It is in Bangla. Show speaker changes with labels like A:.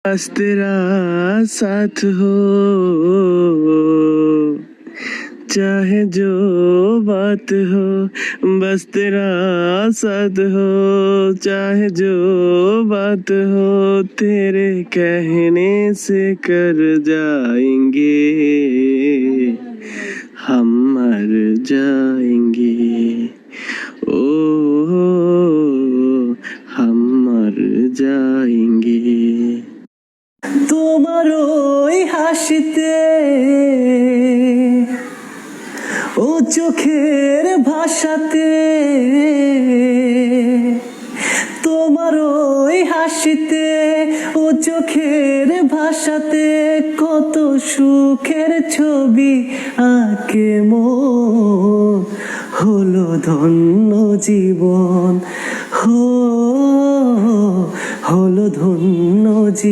A: बस तेरा साथ हो, चाहे जो बात हो, बस तेरा साथ हो, चाहे जो बात हो, तेरे कहने से कर जाएंगे, हम मर जाएंगे, ओ हम मर जाएंगे। তোমার ওই হাসিতে, ও চোখের ভাষাতে, তোমার ওই হাসিতে, ও চোখের ভাষাতে কত সুখের ছবি আঁকে মন, হলো ধন্য জীবন, হলো ধন্য জীবন।